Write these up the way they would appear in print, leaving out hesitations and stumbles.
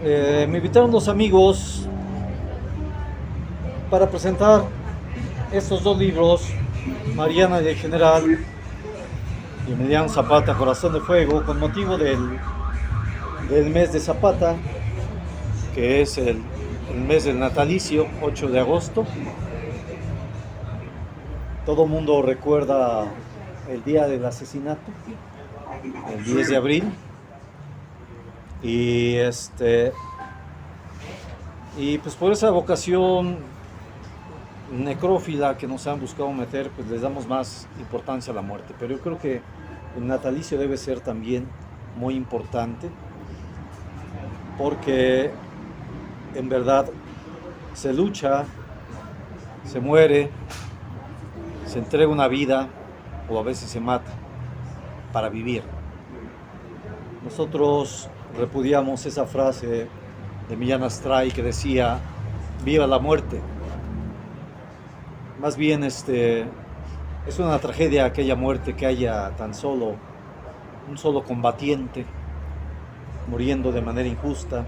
Me invitaron dos amigos para presentar estos dos libros, Mariana de General y Emiliano Zapata, Corazón de Fuego, con motivo del mes de Zapata, que es el mes del natalicio, 8 de agosto. Todo el mundo recuerda el día del asesinato, el 10 de abril. Y y pues por esa vocación necrófila que nos han buscado meter, pues les damos más importancia a la muerte. Pero yo creo que el natalicio debe ser también muy importante, porque en verdad se lucha, se muere, se entrega una vida o a veces se mata para vivir. Nosotros repudiamos esa frase de Millán Astray que decía viva la muerte. Más bien es una tragedia aquella muerte, que haya tan solo un solo combatiente muriendo de manera injusta,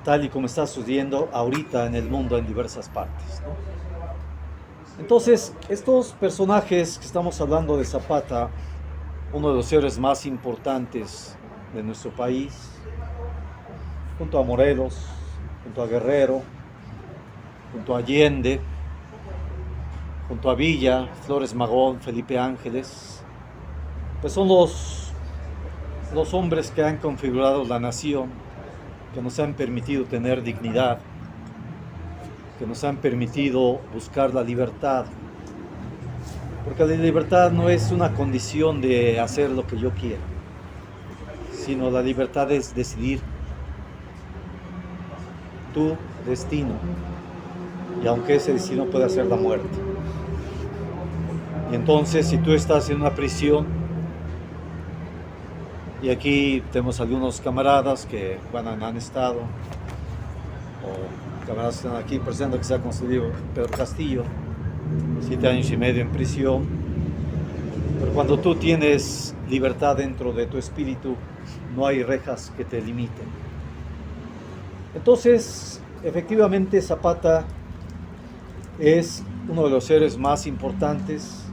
tal y como está sucediendo ahorita en el mundo en diversas partes, ¿no? Entonces, estos personajes que estamos hablando de Zapata, uno de los héroes más importantes de nuestro país, junto a Morelos, junto a Guerrero, junto a Allende, junto a Villa, Flores Magón, Felipe Ángeles, pues son los hombres que han configurado la nación, que nos han permitido tener dignidad, que nos han permitido buscar la libertad, porque la libertad no es una condición de hacer lo que yo quiera, sino la libertad es decidir tu destino, y aunque ese destino pueda ser la muerte. Y entonces, si tú estás en una prisión, y aquí tenemos algunos camaradas que han estado, o camaradas que están aquí presentes, que se ha concedido Pedro Castillo, 7 años y medio en prisión. Pero cuando tú tienes libertad dentro de tu espíritu, no hay rejas que te limiten. Entonces, efectivamente, Zapata es uno de los seres más importantes,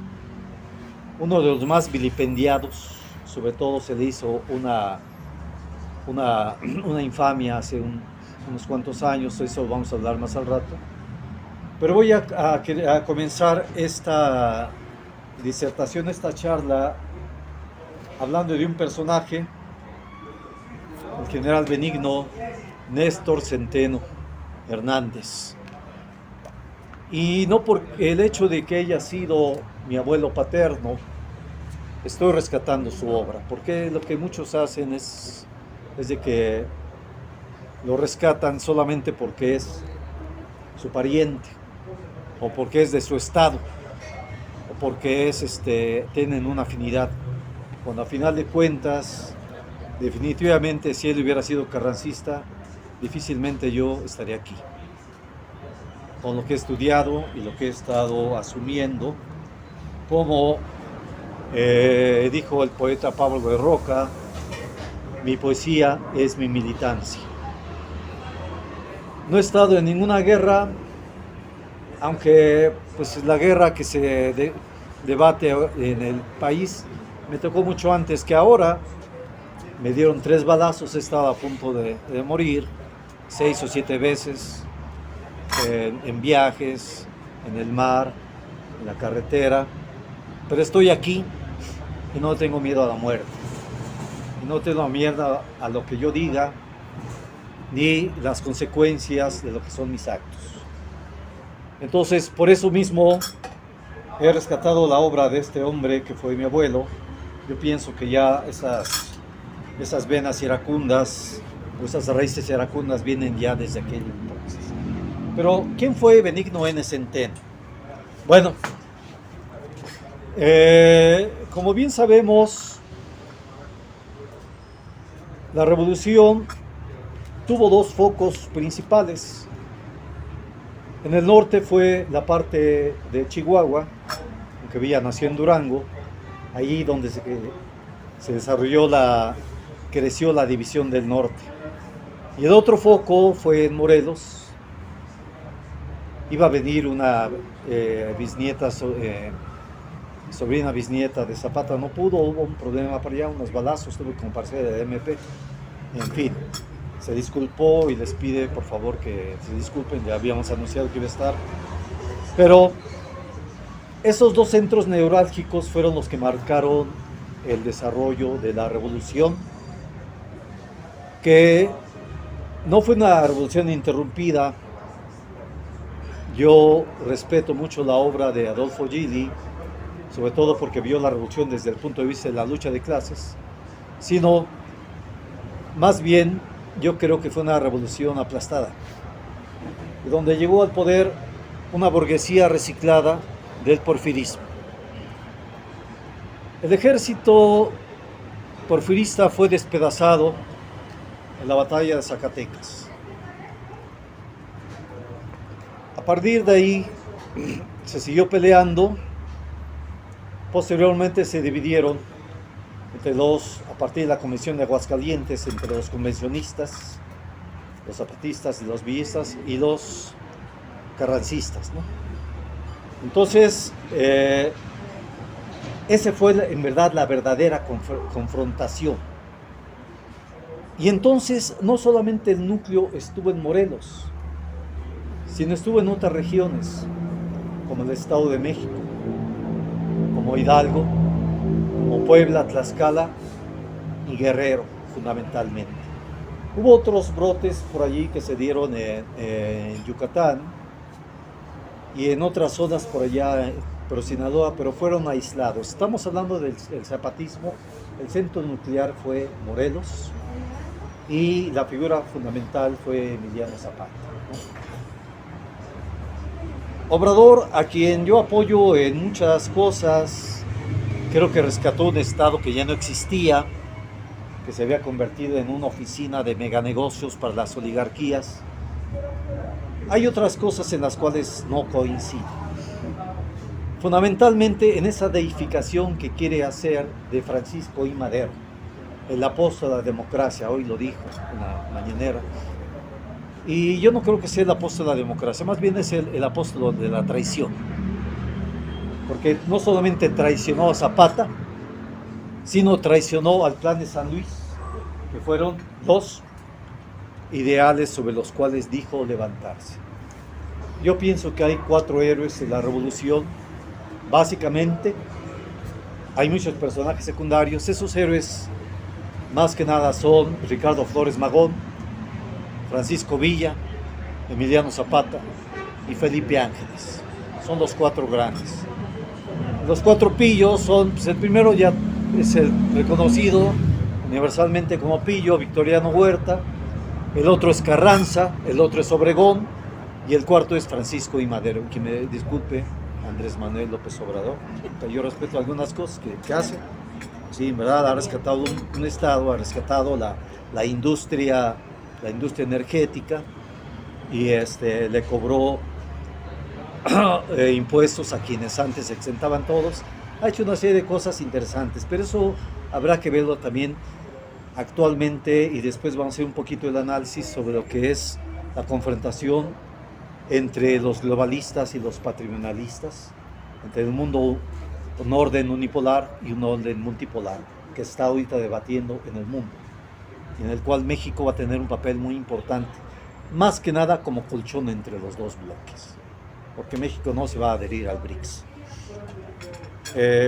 uno de los más vilipendiados. Sobre todo se le hizo una infamia hace unos cuantos años, eso vamos a hablar más al rato. Pero voy a comenzar esta disertación, esta charla, hablando de un personaje, el general Benigno Néstor Centeno Hernández. Y no por el hecho de que haya sido mi abuelo paterno, estoy rescatando su obra, porque lo que muchos hacen es de que lo rescatan solamente porque es su pariente, o porque es de su estado, o porque tienen una afinidad, cuando a final de cuentas, definitivamente, si él hubiera sido carrancista, difícilmente yo estaría aquí, con lo que he estudiado y lo que he estado asumiendo, como dijo el poeta Pablo de Roca, mi poesía es mi militancia. No he estado en ninguna guerra, aunque pues la guerra que se debate en el país me tocó mucho antes que ahora. Me dieron 3 balazos, estaba a punto de morir 6 o 7 veces, en viajes, en el mar, en la carretera, pero estoy aquí y no tengo miedo a la muerte, y no tengo miedo a lo que yo diga, ni las consecuencias de lo que son mis actos. Entonces, por eso mismo he rescatado la obra de este hombre que fue mi abuelo. Yo pienso que ya esas venas iracundas, o esas raíces iracundas, vienen ya desde aquel entonces. Pero, ¿quién fue Benigno N. Centeno? Bueno, como bien sabemos, la revolución tuvo 2 focos principales. En el norte fue la parte de Chihuahua, aunque Villa nació en Durango, ahí donde se desarrolló creció la división del norte. Y el otro foco fue en Morelos. Iba a venir una bisnieta, sobrina bisnieta de Zapata, no pudo, hubo un problema para allá, unos balazos, tuve que compartir de MP. En fin, se disculpó y les pide por favor que se disculpen, ya habíamos anunciado que iba a estar. Pero esos dos centros neurálgicos fueron los que marcaron el desarrollo de la revolución, que no fue una revolución interrumpida. Yo respeto mucho la obra de Adolfo Gili, sobre todo porque vio la revolución desde el punto de vista de la lucha de clases, sino más bien yo creo que fue una revolución aplastada, donde llegó al poder una burguesía reciclada del porfirismo. El ejército porfirista fue despedazado en la batalla de Zacatecas. A partir de ahí se siguió peleando. Posteriormente se dividieron a partir de la Convención de Aguascalientes, entre los convencionistas, los zapatistas y los villistas y los carrancistas, ¿no? Entonces, esa fue en verdad la verdadera confrontación. Y entonces no solamente el núcleo estuvo en Morelos, sino estuvo en otras regiones, como el Estado de México, como Hidalgo, como Puebla, Tlaxcala y Guerrero, fundamentalmente. Hubo otros brotes por allí que se dieron en Yucatán y en otras zonas por allá, pero Sinaloa, pero fueron aislados. Estamos hablando del zapatismo. El centro nuclear fue Morelos y la figura fundamental fue Emiliano Zapata, ¿no? Obrador, a quien yo apoyo en muchas cosas, creo que rescató un estado que ya no existía, que se había convertido en una oficina de meganegocios para las oligarquías. Hay otras cosas en las cuales no coincido. Fundamentalmente en esa deificación que quiere hacer de Francisco I. Madero, el apóstol de la democracia, hoy lo dijo en la mañanera. Y yo no creo que sea el apóstol de la democracia, más bien es el apóstol de la traición. Porque no solamente traicionó a Zapata, sino traicionó al Plan de San Luis, que fueron dos ideales sobre los cuales dijo levantarse. Yo pienso que hay 4 héroes de la revolución. Básicamente, hay muchos personajes secundarios. Esos héroes, más que nada, son Ricardo Flores Magón, Francisco Villa, Emiliano Zapata y Felipe Ángeles. Son los 4 grandes. Los 4 pillos son, pues el primero ya es el reconocido universalmente como pillo, Victoriano Huerta. El otro es Carranza, el otro es Obregón y el cuarto es Francisco I. Madero. Que me disculpe Andrés Manuel López Obrador, yo respeto algunas cosas que hace. Sí, en verdad ha rescatado un estado, ha rescatado la industria energética y le cobró impuestos a quienes antes exentaban todos. Ha hecho una serie de cosas interesantes, pero eso habrá que verlo también actualmente y después vamos a hacer un poquito el análisis sobre lo que es la confrontación entre los globalistas y los patrimonialistas, entre un mundo, un orden unipolar y un orden multipolar que está ahorita debatiendo en el mundo, y en el cual México va a tener un papel muy importante, más que nada como colchón entre los dos bloques, porque México no se va a adherir al BRICS.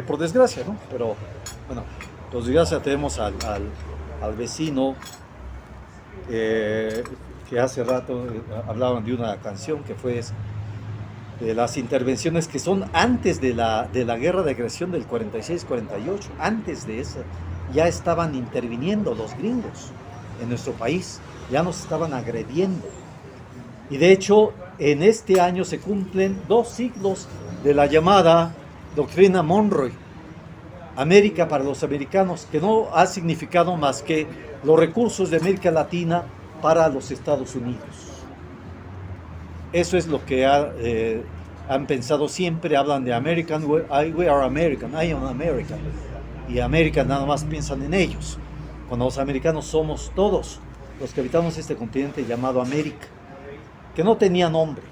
Por desgracia, ¿no? Pero bueno, por desgracia tenemos al vecino que hace rato hablaban de una canción que fue de las intervenciones que son antes de la guerra de agresión del 46-48, antes de esa, ya estaban interviniendo los gringos en nuestro país, ya nos estaban agrediendo. Y de hecho, en este año se cumplen 2 siglos de la llamada doctrina Monroe, América para los americanos, que no ha significado más que los recursos de América Latina para los Estados Unidos. Eso es lo que han pensado siempre. Hablan de American, we are American, I am American. Y América nada más piensan en ellos, cuando los americanos somos todos. los que habitamos este continente llamado América, que no tenía nombre,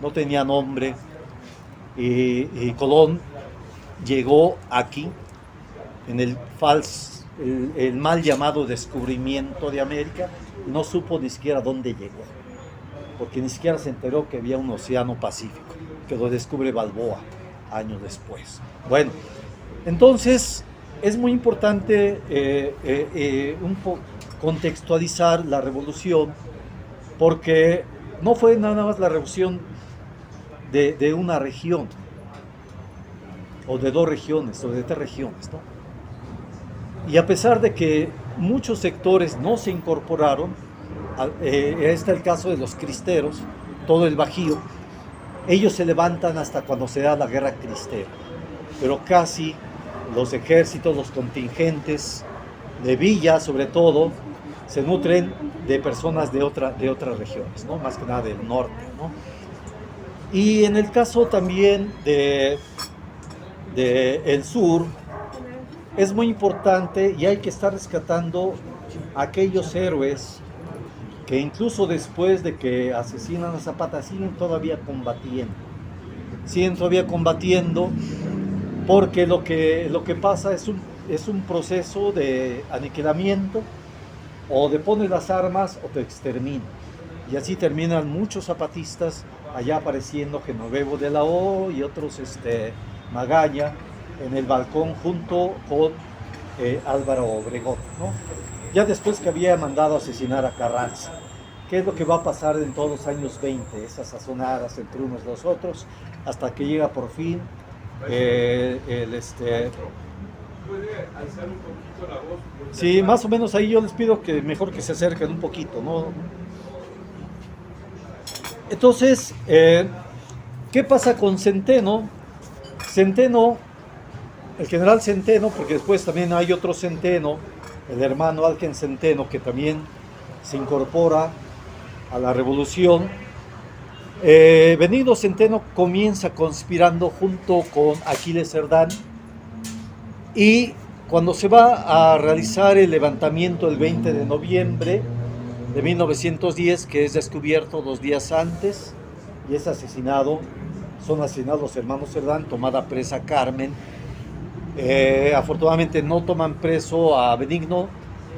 no tenía nombre, y Colón llegó aquí en el mal llamado descubrimiento de América, y no supo ni siquiera dónde llegó, porque ni siquiera se enteró que había un océano Pacífico, que lo descubre Balboa años después. Bueno, entonces es muy importante contextualizar la revolución, porque no fue nada más la revolución de una región, o de dos regiones, o de tres regiones, ¿no? Y a pesar de que muchos sectores no se incorporaron, está el caso de los cristeros, todo el Bajío, ellos se levantan hasta cuando se da la guerra cristera, pero casi los ejércitos, los contingentes de Villa, sobre todo, se nutren de personas de otras regiones, ¿no? Más que nada del norte, ¿no? Y en el caso también de el sur, es muy importante y hay que estar rescatando a aquellos héroes que incluso después de que asesinan a Zapata siguen todavía combatiendo, porque lo que pasa es un proceso de aniquilamiento, o de pones las armas o te extermina, y así terminan muchos zapatistas allá apareciendo, Genovevo de la O y otros, Magaña, en el balcón junto con Álvaro Obregón, ¿no? Ya después que había mandado asesinar a Carranza. ¿Qué es lo que va a pasar en todos los años 20? Esas sazonadas entre unos y los otros, hasta que llega por fin ¿Puede alzar un poquito la voz? Sí, más o menos ahí yo les pido que mejor que se acerquen un poquito, ¿no? Entonces, ¿qué pasa con Centeno? El general Centeno, porque después también hay otro Centeno, el hermano Algen Centeno, que también se incorpora a la revolución. Benigno Centeno comienza conspirando junto con Aquiles Cerdán, y cuando se va a realizar el levantamiento el 20 de noviembre de 1910, que es descubierto 2 días antes y es asesinado, son asesinados los hermanos Cerdán, tomada presa Carmen. Afortunadamente no toman preso a Benigno,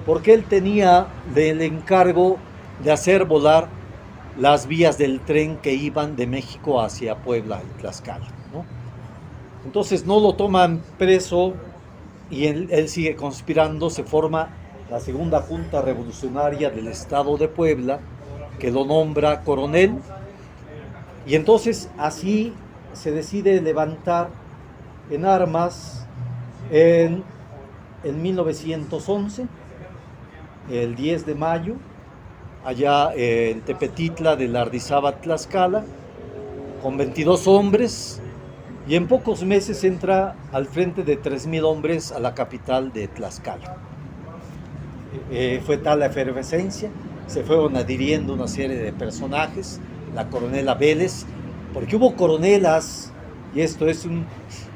porque él tenía el encargo de hacer volar las vías del tren que iban de México hacia Puebla y Tlaxcala, ¿no? Entonces no lo toman preso y él sigue conspirando. Se forma la segunda Junta Revolucionaria del Estado de Puebla, que lo nombra coronel, y entonces así se decide levantar en armas en 1911, el 10 de mayo, allá en Tepetitla de Lardizábal, Tlaxcala, con 22 hombres, y en pocos meses entra al frente de 3,000 hombres a la capital de Tlaxcala. Fue tal la efervescencia, se fueron adhiriendo una serie de personajes, la coronela Vélez, porque hubo coronelas, y esto es un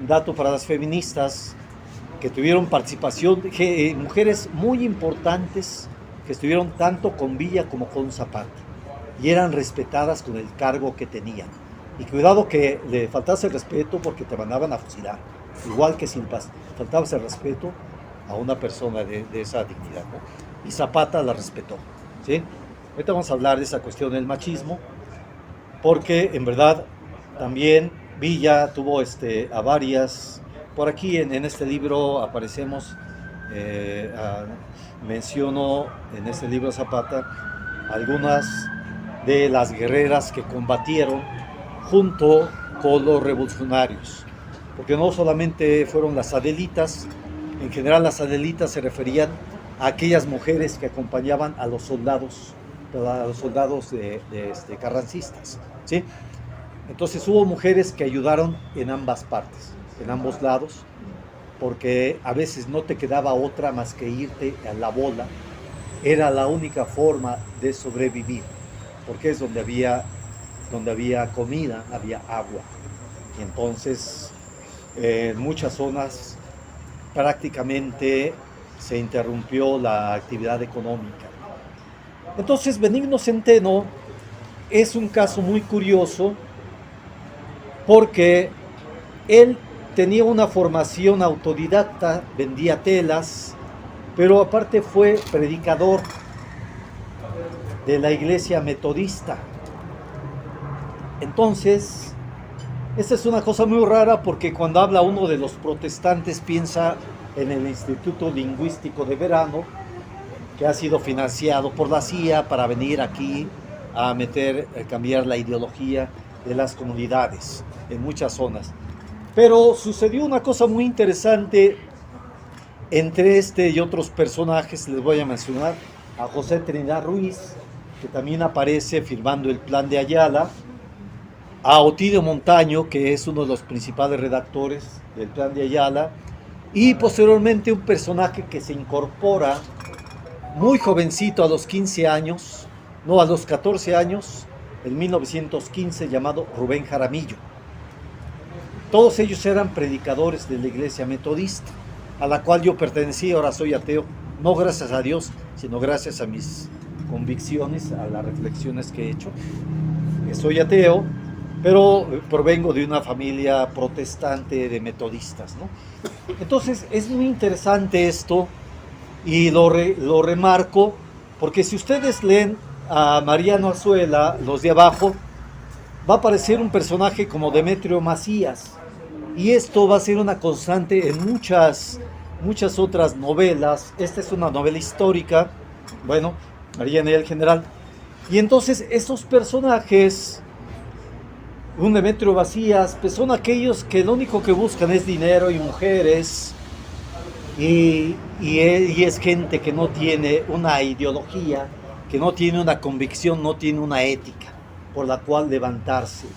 dato para las feministas, que tuvieron participación, mujeres muy importantes, que estuvieron tanto con Villa como con Zapata, y eran respetadas con el cargo que tenían. Y cuidado que le faltase el respeto, porque te mandaban a fusilar, igual que si faltabas el respeto a una persona de esa dignidad, ¿no? Y Zapata la respetó, ¿sí? Ahorita vamos a hablar de esa cuestión del machismo, porque en verdad también Villa tuvo a varias. Por aquí en este libro aparecemos, menciono en este libro Zapata algunas de las guerreras que combatieron junto con los revolucionarios, porque no solamente fueron las adelitas. En general las adelitas se referían a aquellas mujeres que acompañaban a los soldados carrancistas, ¿sí? Entonces hubo mujeres que ayudaron en ambas partes, en ambos lados, porque a veces no te quedaba otra más que irte a la bola. Era la única forma de sobrevivir, porque es donde había comida, había agua. Y entonces en muchas zonas prácticamente se interrumpió la actividad económica. Entonces, Benigno Centeno es un caso muy curioso porque él tenía una formación autodidacta, vendía telas, pero aparte fue predicador de la iglesia metodista. Entonces, esta es una cosa muy rara porque cuando habla uno de los protestantes piensa en el Instituto Lingüístico de Verano, que ha sido financiado por la CIA para venir aquí a cambiar la ideología de las comunidades en muchas zonas. Pero sucedió una cosa muy interesante entre este y otros personajes. Les voy a mencionar a José Trinidad Ruiz, que también aparece firmando el Plan de Ayala, a Otidio Montaño, que es uno de los principales redactores del Plan de Ayala, y posteriormente un personaje que se incorpora muy jovencito, a los 15 años, no, a los 14 años, en 1915, llamado Rubén Jaramillo. Todos ellos eran predicadores de la iglesia metodista, a la cual yo pertenecí. Ahora soy ateo, no gracias a Dios, sino gracias a mis convicciones, a las reflexiones que he hecho. Soy ateo, pero provengo de una familia protestante de metodistas, ¿no? Entonces es muy interesante esto, y lo remarco porque si ustedes leen a Mariano Azuela, los de abajo, va a aparecer un personaje como Demetrio Macías, y esto va a ser una constante en muchas otras novelas. Esta es una novela histórica, bueno, María en el general, y entonces esos personajes, un Demetrio Macías, pues son aquellos que lo único que buscan es dinero y mujeres, y es gente que no tiene una ideología, que no tiene una convicción, no tiene una ética por la cual levantarse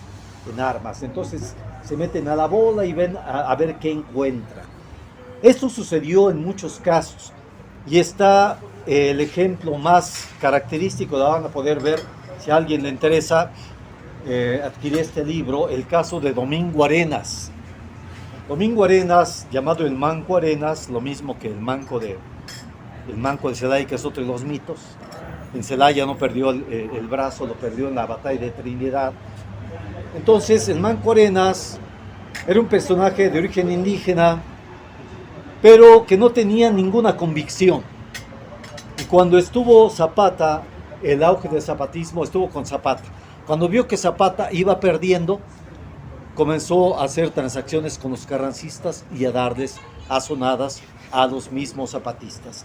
en armas. Entonces se meten a la bola y ven a ver qué encuentran. Esto sucedió en muchos casos, y está el ejemplo más característico, lo van a poder ver si a alguien le interesa adquirir este libro, el caso de Domingo Arenas. Domingo Arenas, llamado el Manco Arenas, lo mismo que el Manco de Celaya, que es otro de los mitos. En Celaya no perdió el brazo, lo perdió en la batalla de Trinidad. Entonces, el Manco Arenas era un personaje de origen indígena, pero que no tenía ninguna convicción. Y cuando estuvo Zapata, el auge del zapatismo, estuvo con Zapata. Cuando vio que Zapata iba perdiendo, comenzó a hacer transacciones con los carrancistas y a darles azonadas a los mismos zapatistas.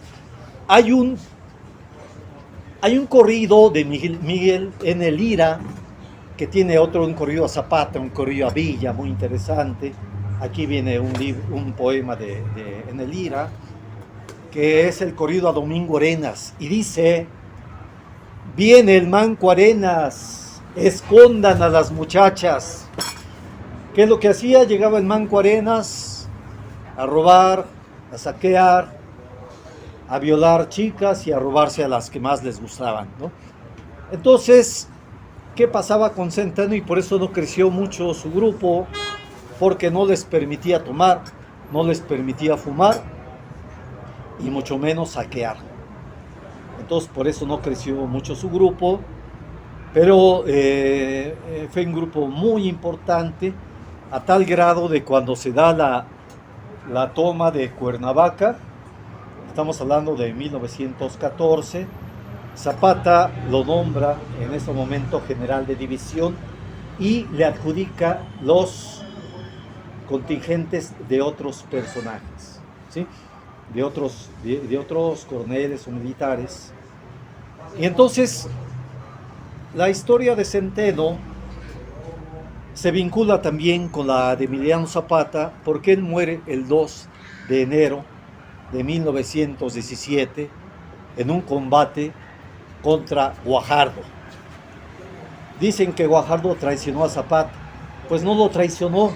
Hay un corrido de Miguel N. Lira, que tiene un corrido a Zapata, un corrido a Villa, muy interesante. Aquí viene un poema de N. Lira, que es el corrido a Domingo Arenas, y dice: viene el Manco Arenas, escondan a las muchachas. ¿Qué es lo que hacía? Llegaba el Manco Arenas a robar, a saquear, a violar chicas y a robarse a las que más les gustaban, ¿no? Entonces, ¿qué pasaba con Centeno? Y por eso no creció mucho su grupo, porque no les permitía tomar, no les permitía fumar y mucho menos saquear. Entonces, por eso no creció mucho su grupo, pero fue un grupo muy importante, a tal grado de cuando se da la toma de Cuernavaca, estamos hablando de 1914, Zapata lo nombra en ese momento general de división y le adjudica los contingentes de otros personajes, ¿sí? de otros coroneles o militares. Y entonces la historia de Centeno se vincula también con la de Emiliano Zapata, porque él muere el 2 de enero de 1917 en un combate contra Guajardo. Dicen que Guajardo traicionó a Zapata. Pues no lo traicionó.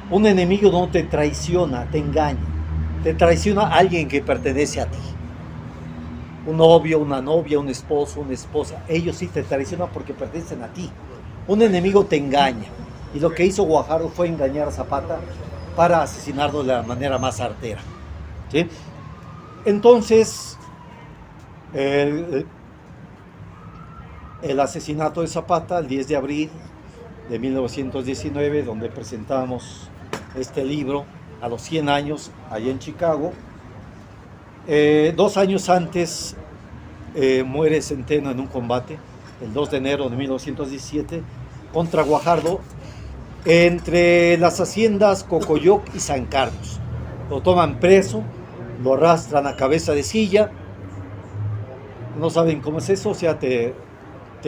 Un enemigo no te traiciona, te engaña. Te traiciona alguien que pertenece a ti. Un novio, una novia, un esposo, una esposa. Ellos sí te traicionan porque pertenecen a ti. Un enemigo te engaña. Y lo que hizo Guajardo fue engañar a Zapata para asesinarlo de la manera más artera, ¿sí? Entonces, El, el asesinato de Zapata, el 10 de abril de 1919, donde presentamos este libro a los 100 años allá en Chicago. 2 años antes muere Centeno en un combate, el 2 de enero de 1917, contra Guajardo, entre las haciendas Cocoyoc y San Carlos. Lo toman preso, lo arrastran a cabeza de silla, no saben cómo es eso, o sea, te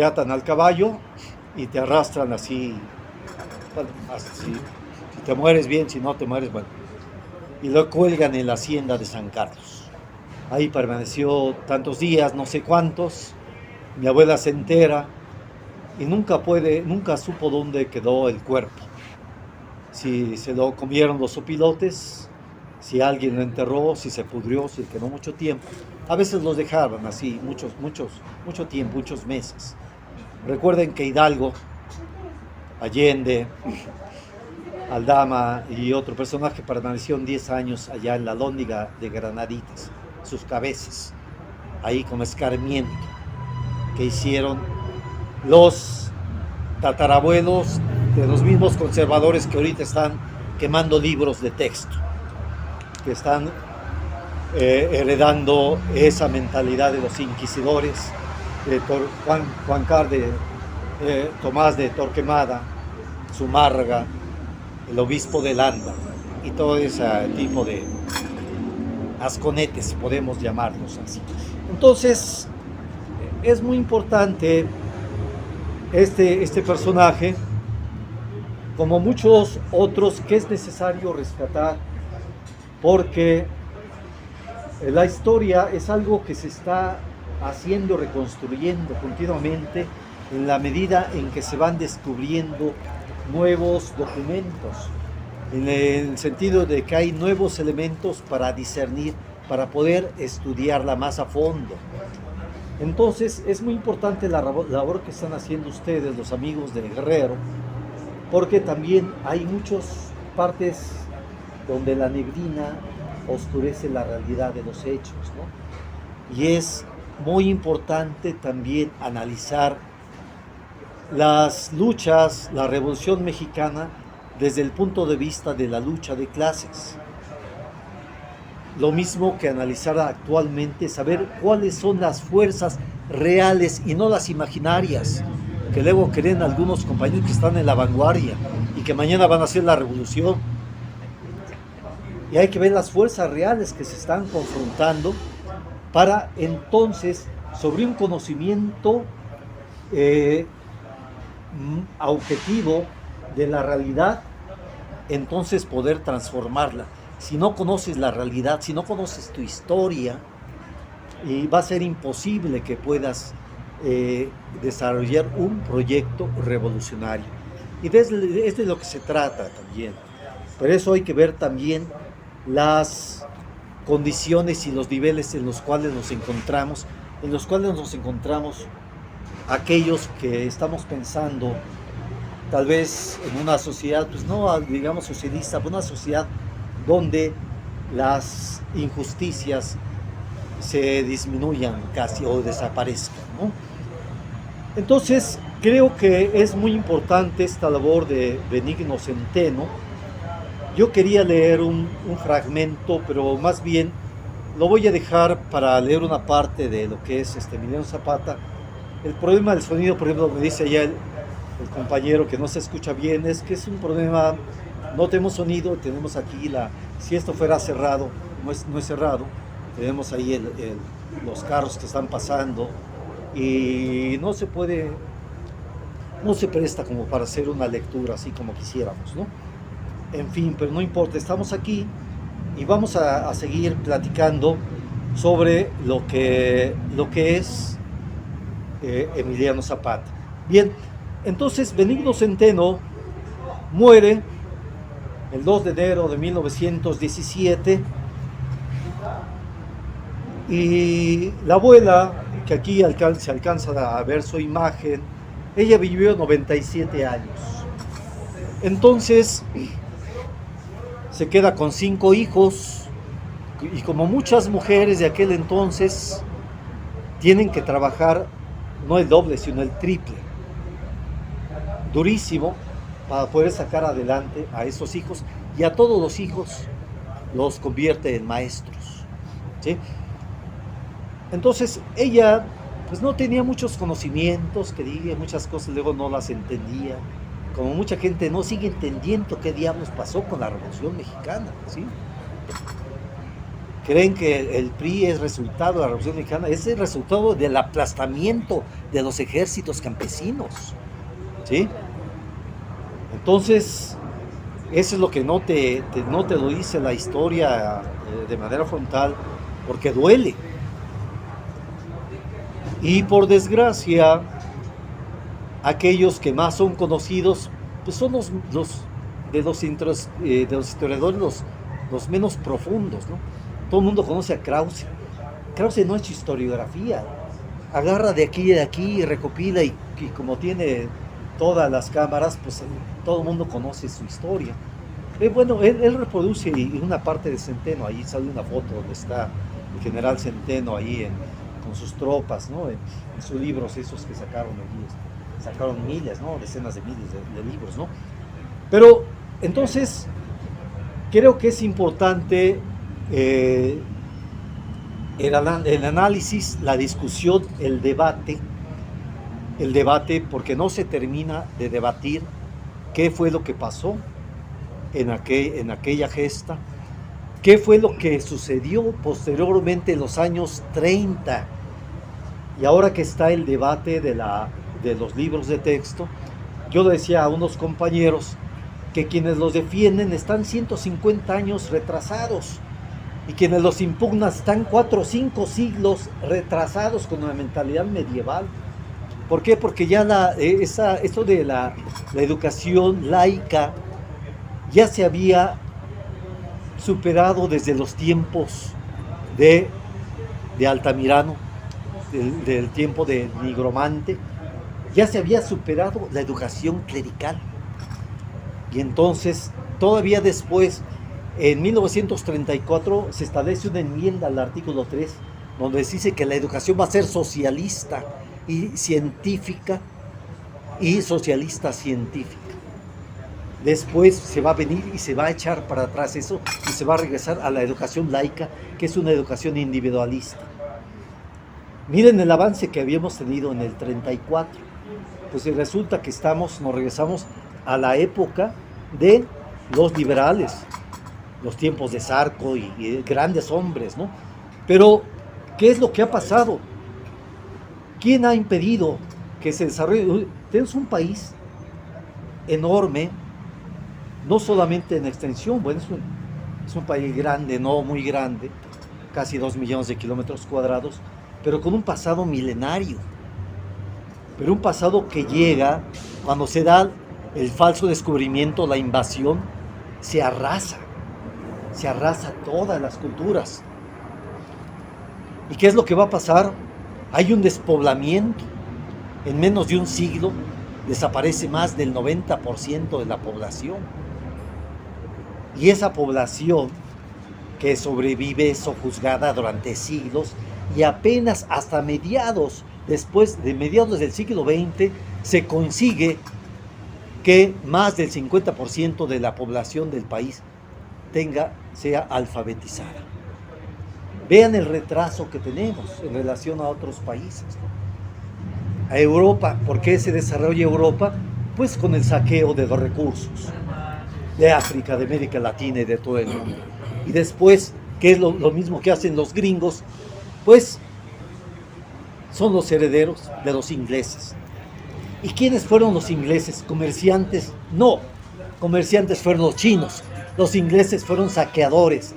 atan al caballo y te arrastran así, bueno, así, si te mueres bien, si no te mueres, bueno, y lo cuelgan en la hacienda de San Carlos. Ahí permaneció tantos días, no sé cuántos. Mi abuela se entera y nunca supo dónde quedó el cuerpo. Si se lo comieron los opilotes, si alguien lo enterró, si se pudrió, si quedó mucho tiempo. A veces los dejaban así, mucho tiempo, muchos meses. Recuerden que Hidalgo, Allende, Aldama y otro personaje permanecieron 10 años allá en la Lóndiga de Granaditas, sus cabezas, ahí como escarmiento, que hicieron los tatarabuelos de los mismos conservadores que ahorita están quemando libros de texto, que están heredando esa mentalidad de los inquisidores, de Tomás de Torquemada, Zumárraga, el obispo de Landa y todo ese tipo de asconetes, podemos llamarlos así. Entonces, es muy importante este personaje, como muchos otros, que es necesario rescatar, porque la historia es algo que se está haciendo, reconstruyendo continuamente en la medida en que se van descubriendo nuevos documentos, en el sentido de que hay nuevos elementos para discernir, para poder estudiarla más a fondo. Entonces es muy importante la labor que están haciendo ustedes, los amigos de Guerrero, porque también hay muchas partes donde la neblina oscurece la realidad de los hechos, ¿no? Y es muy importante también analizar las luchas, la Revolución Mexicana, desde el punto de vista de la lucha de clases. Lo mismo que analizar actualmente, saber cuáles son las fuerzas reales y no las imaginarias, que luego creen algunos compañeros que están en la vanguardia y que mañana van a hacer la revolución. Y hay que ver las fuerzas reales que se están confrontando para entonces, sobre un conocimiento objetivo de la realidad, entonces poder transformarla. Si no conoces la realidad, si no conoces tu historia, va a ser imposible que puedas desarrollar un proyecto revolucionario. Y es de lo que se trata también. Por eso hay que ver también las condiciones y los niveles en los cuales nos encontramos, aquellos que estamos pensando tal vez en una sociedad, pues no digamos socialista, pero una sociedad donde las injusticias se disminuyan casi o desaparezcan, ¿no? Entonces creo que es muy importante esta labor de Benigno Centeno. Yo quería leer un fragmento, pero más bien lo voy a dejar para leer una parte de lo que es Emiliano Zapata. El problema del sonido, por ejemplo, me dice allá el compañero que no se escucha bien, es que es un problema, no tenemos sonido, tenemos aquí si esto fuera cerrado, no es cerrado, tenemos ahí los carros que están pasando y no se presta como para hacer una lectura así como quisiéramos, ¿no? En fin, pero no importa, estamos aquí y vamos a seguir platicando sobre lo que es Emiliano Zapata. Bien, entonces Benigno Centeno muere el 2 de enero de 1917 y la abuela, que aquí se alcanza a ver su imagen, ella vivió 97 años. Entonces se queda con 5 hijos y, como muchas mujeres de aquel entonces, tienen que trabajar no el doble, sino el triple, durísimo, para poder sacar adelante a esos hijos, y a todos los hijos los convierte en maestros, ¿sí? Entonces ella pues no tenía muchos conocimientos, que diga, muchas cosas luego no las entendía, como mucha gente no sigue entendiendo qué diablos pasó con la Revolución Mexicana, ¿sí? Creen que el PRI es resultado de la Revolución Mexicana, es el resultado del aplastamiento de los ejércitos campesinos, ¿sí? Entonces, eso es lo que no te lo dice la historia de manera frontal, porque duele. Y por desgracia, aquellos que más son conocidos, pues son de los historiadores los menos profundos, ¿no? Todo el mundo conoce a Krause. Krause no ha hecho historiografía. Agarra de aquí y recopila y como tiene todas las cámaras, pues todo el mundo conoce su historia. Bueno, él reproduce una parte de Centeno, ahí sale una foto donde está el general Centeno ahí con sus tropas, ¿no? En sus libros esos que sacaron allí, sacaron miles, ¿no? Decenas de miles de libros, ¿no? Pero entonces creo que es importante el análisis, la discusión, el debate, porque no se termina de debatir qué fue lo que pasó en aquella gesta, qué fue lo que sucedió posteriormente en los años 30, y ahora que está el debate de los libros de texto, yo decía a unos compañeros que quienes los defienden están 150 años retrasados, y quienes los impugnan están 4 o 5 siglos retrasados con una mentalidad medieval. ¿Por qué? Porque ya esto de la educación laica ya se había superado desde los tiempos de Altamirano, del tiempo de Nigromante. Ya se había superado la educación clerical. Y entonces, todavía después, en 1934, se establece una enmienda al artículo 3, donde dice que la educación va a ser socialista y científica, y socialista científica. Después se va a venir y se va a echar para atrás eso, y se va a regresar a la educación laica, que es una educación individualista. Miren el avance que habíamos tenido en el 34. Pues resulta que nos regresamos a la época de los liberales, los tiempos de Zarco y grandes hombres, ¿no? Pero, ¿qué es lo que ha pasado? ¿Quién ha impedido que se desarrolle? Tenemos un país enorme, no solamente en extensión, bueno, es un país grande, no muy grande, casi 2 millones de kilómetros cuadrados, pero con un pasado milenario. Pero un pasado que llega, cuando se da el falso descubrimiento, la invasión, se arrasa todas las culturas. ¿Y qué es lo que va a pasar? Hay un despoblamiento. En menos de un siglo desaparece más del 90% de la población. Y esa población que sobrevive es sojuzgada durante siglos, y apenas hasta mediados del siglo XX se consigue que más del 50% de la población del país sea alfabetizada. Vean el retraso que tenemos en relación a otros países. A Europa, ¿por qué se desarrolla Europa? Pues con el saqueo de los recursos de África, de América Latina y de todo el mundo. Y después, ¿qué es lo mismo que hacen los gringos? Pues son los herederos de los ingleses. ¿Y quiénes fueron los ingleses? ¿Comerciantes? No, comerciantes fueron los chinos. Los ingleses fueron saqueadores,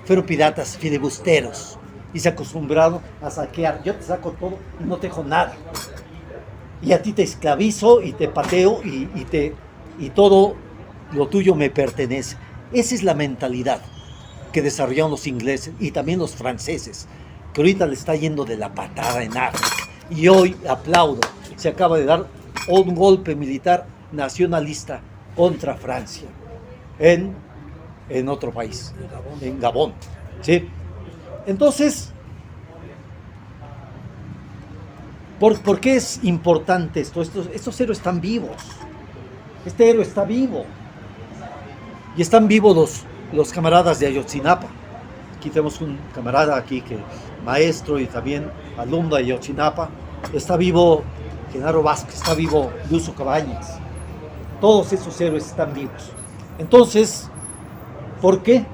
fueron piratas, filibusteros, y se acostumbraron a saquear. Yo te saco todo y no te dejo nada. Y a ti te esclavizo y te pateo y todo lo tuyo me pertenece. Esa es la mentalidad que desarrollaron los ingleses y también los franceses, que ahorita le está yendo de la patada en África. Y hoy aplaudo, se acaba de dar un golpe militar nacionalista contra Francia en otro país, en Gabón. ¿Sí? Entonces, ¿Por qué es importante esto? Estos héroes están vivos. Este héroe está vivo. Y están vivos los camaradas de Ayotzinapa. Aquí tenemos un camarada aquí, que maestro y también alumno de Ayotzinapa. Está vivo Genaro Vázquez, está vivo Lucio Cabañas. Todos esos héroes están vivos. Entonces, ¿por qué?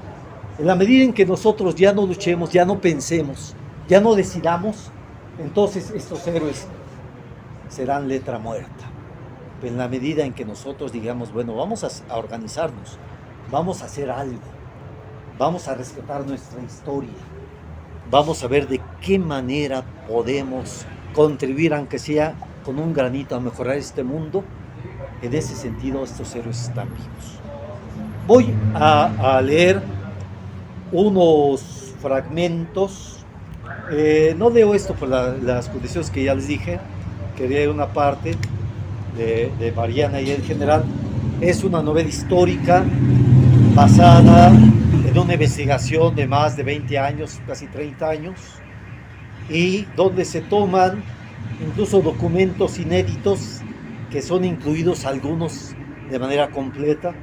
En la medida en que nosotros ya no luchemos, ya no pensemos, ya no decidamos, entonces estos héroes serán letra muerta. En la medida en que nosotros digamos, bueno, vamos a organizarnos, vamos a hacer algo, vamos a rescatar nuestra historia, vamos a ver de qué manera podemos contribuir, aunque sea con un granito, a mejorar este mundo. En ese sentido, estos héroes están vivos. Voy a leer unos fragmentos. No leo esto por las condiciones que ya les dije. Quería leer una parte de Mariana y el general. Es una novela histórica basada en una investigación de más de 20 años, casi 30 años, y donde se toman incluso documentos inéditos que son incluidos algunos de manera completa,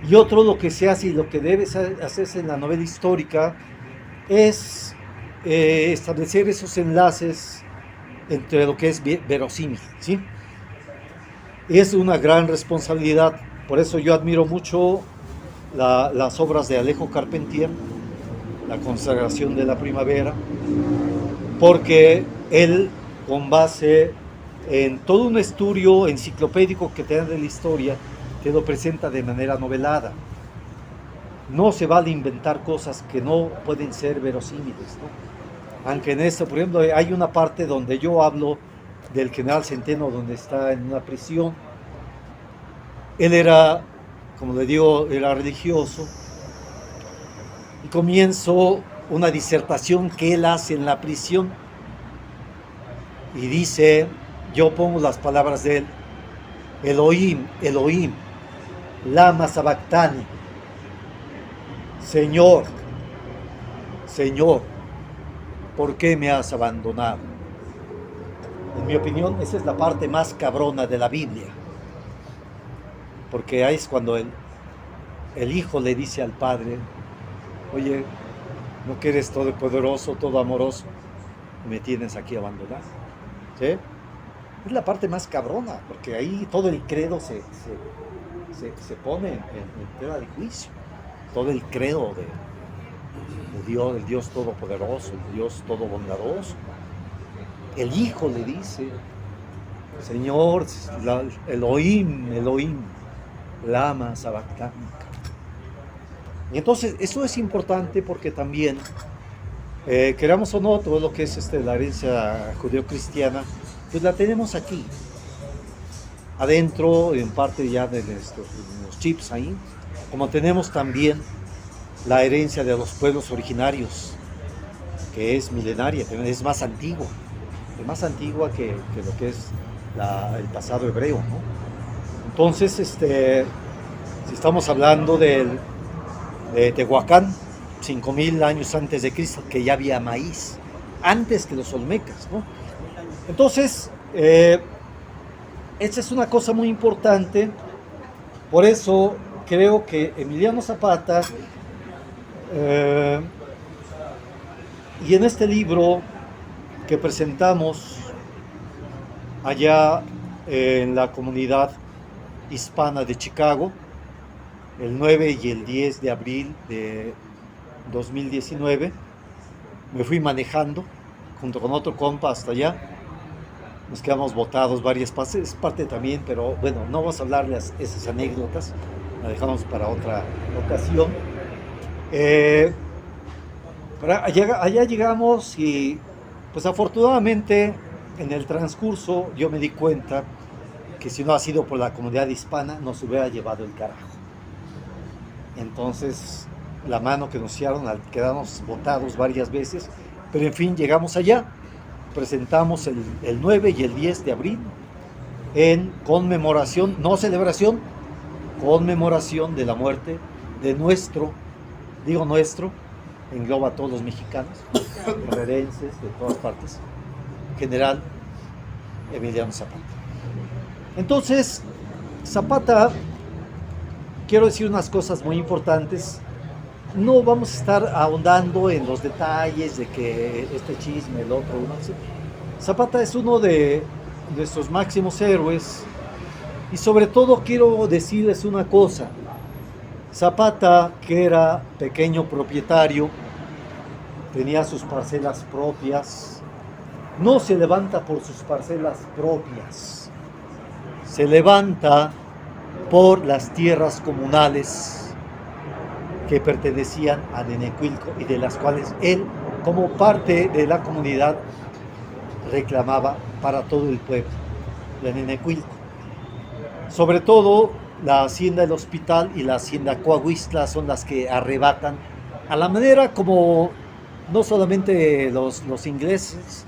y otro lo que se hace y lo que debe hacerse en la novela histórica es establecer esos enlaces entre lo que es verosímil, ¿sí? Es una gran responsabilidad, por eso yo admiro mucho las obras de Alejo Carpentier, La consagración de la primavera, porque él, con base en todo un estudio enciclopédico que tiene de la historia, te lo presenta de manera novelada. No se vale inventar cosas que no pueden ser verosímiles, ¿no? Aunque en esto, por ejemplo, hay una parte donde yo hablo del general Centeno, donde está en una prisión. Él era, como le digo, era religioso, y comienzo una disertación que él hace en la prisión, y dice, yo pongo las palabras de él: Elohim, Elohim, lama sabactani, Señor, Señor, ¿por qué me has abandonado? En mi opinión, esa es la parte más cabrona de la Biblia, porque ahí es cuando el hijo le dice al padre: oye, ¿no que eres todopoderoso, todo amoroso, me tienes aquí abandonado? ¿Sí? Es la parte más cabrona, porque ahí todo el credo se pone en tela de juicio. Todo el credo de Dios, el Dios todopoderoso, el Dios todo bondadoso. El hijo le dice: Señor, Elohim, Elohim, lama sabactani. Y entonces eso es importante porque también, queramos o no, todo lo que es la herencia judeo-cristiana, pues la tenemos aquí, adentro, en parte ya de los chips ahí, como tenemos también la herencia de los pueblos originarios, que es milenaria, es más antigua, que lo que es el pasado hebreo, ¿no? Entonces, si estamos hablando de Tehuacán, 5000 años antes de Cristo, que ya había maíz, antes que los olmecas, ¿no? Entonces, esta es una cosa muy importante. Por eso creo que Emiliano Zapata, y en este libro que presentamos allá en la comunidad hispana de Chicago, el 9 y el 10 de abril de 2019, me fui manejando junto con otro compa hasta allá. Nos quedamos botados varias veces, es parte también, pero bueno, no vamos a hablar de esas anécdotas, la dejamos para otra ocasión. Allá llegamos y pues afortunadamente en el transcurso yo me di cuenta que si no ha sido por la comunidad hispana nos hubiera llevado el carajo. Entonces la mano que nos hicieron al quedarnos botados varias veces, pero en fin llegamos allá. Presentamos el 9 y el 10 de abril en conmemoración, no celebración, conmemoración de la muerte de nuestro, digo nuestro, engloba a todos los mexicanos, guerrerenses de todas partes, general Emiliano Zapata. Entonces, Zapata, quiero decir unas cosas muy importantes. No vamos a estar ahondando en los detalles de que este chisme, el otro, uno. Zapata es uno de nuestros máximos héroes y sobre todo quiero decirles una cosa. Zapata, que era pequeño propietario, tenía sus parcelas propias, no se levanta por sus parcelas propias, se levanta por las tierras comunales que pertenecían a Nenecuilco y de las cuales él, como parte de la comunidad, reclamaba para todo el pueblo de Nenecuilco. Sobre todo, la hacienda del Hospital y la hacienda Coahuistla son las que arrebatan a la manera como no solamente los ingleses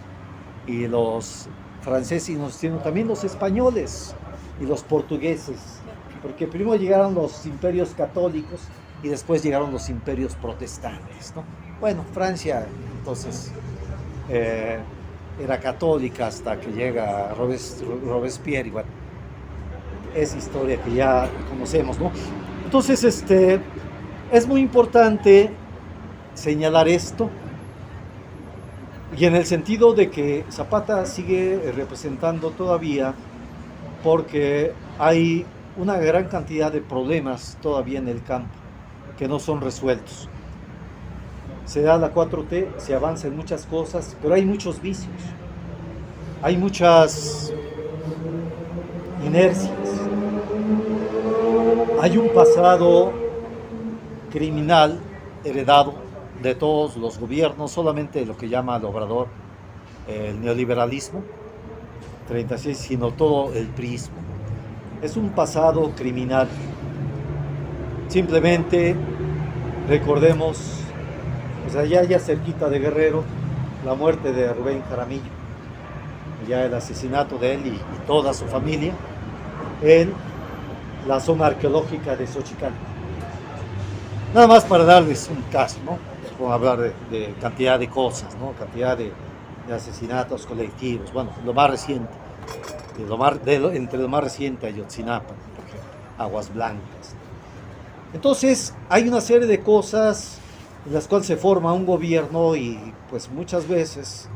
y los franceses, sino también los españoles y los portugueses, porque primero llegaron los imperios católicos y después llegaron los imperios protestantes, ¿no? Bueno, Francia entonces era católica hasta que llega Robespierre y bueno, es historia que ya conocemos, ¿no? Entonces, es muy importante señalar esto y en el sentido de que Zapata sigue representando todavía porque hay una gran cantidad de problemas todavía en el campo que no son resueltos. Se da la 4T, se avanza en muchas cosas, pero hay muchos vicios, hay muchas inercias, hay un pasado criminal heredado de todos los gobiernos, solamente lo que llama el Obrador el neoliberalismo 36, sino todo el priismo. Es un pasado criminal. Simplemente recordemos, pues allá cerquita de Guerrero, la muerte de Rubén Jaramillo, ya el asesinato de él y toda su familia en la zona arqueológica de Xochicalco. Nada más para darles un caso, ¿no? Vamos a hablar de cantidad de cosas, ¿no? Cantidad de asesinatos colectivos. Bueno, lo más reciente, entre lo más reciente Ayotzinapa, Aguas Blancas. Entonces, hay una serie de cosas en las cuales se forma un gobierno y pues muchas veces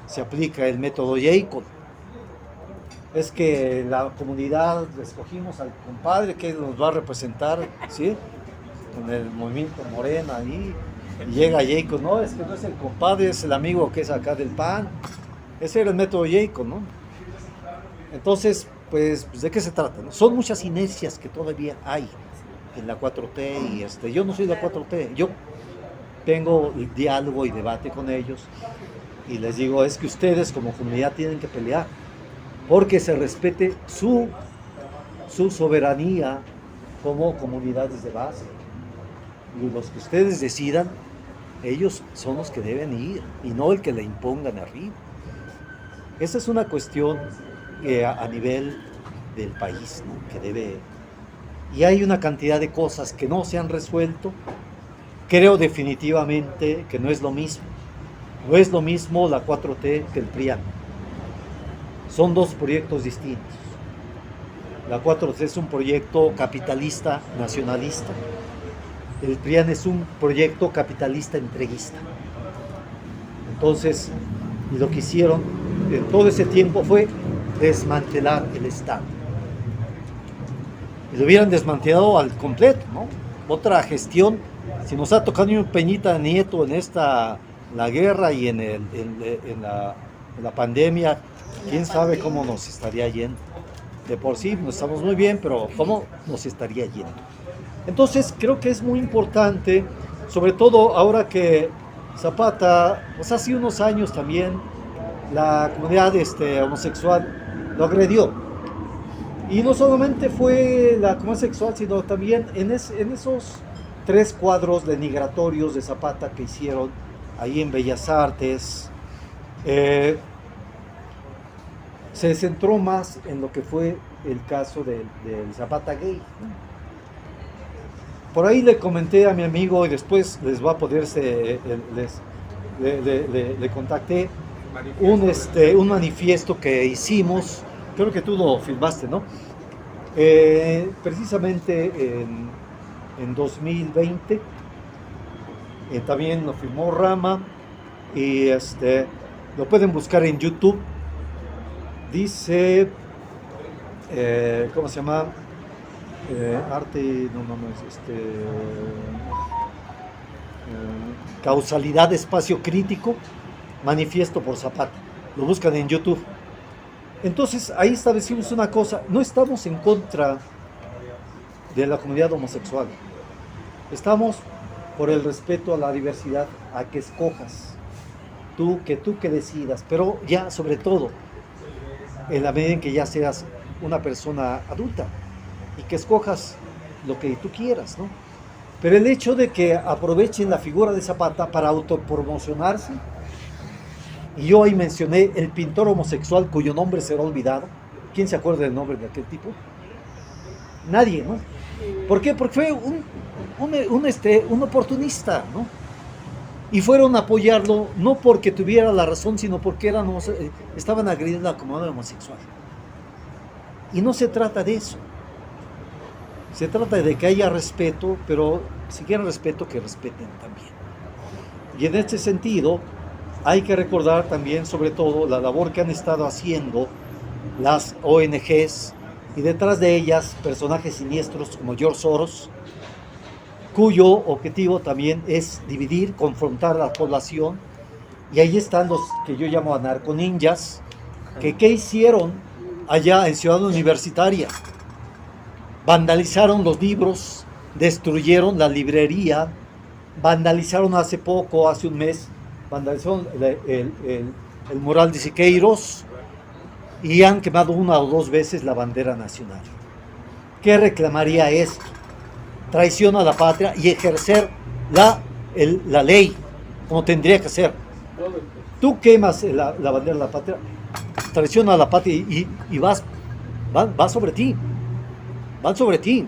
se aplica el método Jacob. Es que la comunidad escogimos al compadre que nos va a representar, ¿sí? Con el movimiento Morena ahí, y llega Jacob, no, es que no es el compadre, es el amigo que es acá del PAN. Ese era el método Jacob, ¿no? Entonces, pues, ¿de qué se trata? ¿No? Son muchas inercias que todavía hay en la 4T y yo no soy de la 4T, yo tengo diálogo y debate con ellos y les digo, es que ustedes como comunidad tienen que pelear porque se respete su soberanía como comunidades de base. Y los que ustedes decidan, ellos son los que deben ir y no el que le impongan arriba. Esa es una cuestión a nivel del país, ¿no? Que debe... Y hay una cantidad de cosas que no se han resuelto. Creo definitivamente que no es lo mismo. No es lo mismo la 4T que el PRIAN. Son dos proyectos distintos. La 4T es un proyecto capitalista nacionalista. El PRIAN es un proyecto capitalista entreguista. Entonces, y lo que hicieron en todo ese tiempo fue desmantelar el Estado. Y lo hubieran desmantelado al completo, ¿no? Otra gestión, si nos ha tocado un Peñita Nieto en la guerra y en la pandemia, quién sabe cómo nos estaría yendo. De por sí no estamos muy bien, pero cómo nos estaría yendo. Entonces creo que es muy importante, sobre todo ahora que Zapata, pues hace unos años también la comunidad homosexual lo agredió. Y no solamente fue la comunidad sexual, sino también en esos 3 cuadros denigratorios de Zapata que hicieron ahí en Bellas Artes, se centró más en lo que fue el caso del Zapata gay. Por ahí le comenté a mi amigo y después les va a poder, le contacté, un manifiesto que hicimos, creo que tú lo filmaste, ¿no? Precisamente en 2020, también lo filmó Rama y lo pueden buscar en YouTube. Dice, ¿cómo se llama? Arte, no es causalidad, espacio crítico, manifiesto por Zapata. Lo buscan en YouTube. Entonces ahí establecimos una cosa: no estamos en contra de la comunidad homosexual, estamos por el respeto a la diversidad, a que escojas tú que decidas, pero ya sobre todo en la medida en que ya seas una persona adulta y que escojas lo que tú quieras, ¿no? Pero el hecho de que aprovechen la figura de Zapata para autopromocionarse, y yo ahí mencioné el pintor homosexual cuyo nombre será olvidado. ¿Quién se acuerda del nombre de aquel tipo? Nadie, ¿no? ¿Por qué? Porque fue un oportunista, ¿no? Y fueron a apoyarlo no porque tuviera la razón, sino porque estaban agrediendo a la comunidad homosexual. Y no se trata de eso. Se trata de que haya respeto, pero si quieren respeto, que respeten también. Y en este sentido, hay que recordar también, sobre todo, la labor que han estado haciendo las ONGs, y detrás de ellas personajes siniestros como George Soros, cuyo objetivo también es dividir, confrontar a la población. Y ahí están los que yo llamo anarconinjas, que ¿qué hicieron allá en Ciudad Universitaria? Vandalizaron los libros, destruyeron la librería, vandalizaron hace un mes, vandalizaron el mural de Siqueiros y han quemado 1 o 2 veces la bandera nacional. ¿Qué reclamaría esto? Traición a la patria y ejercer la ley como tendría que ser. Tú quemas la bandera de la patria, traición a la patria y va sobre ti. Van sobre ti.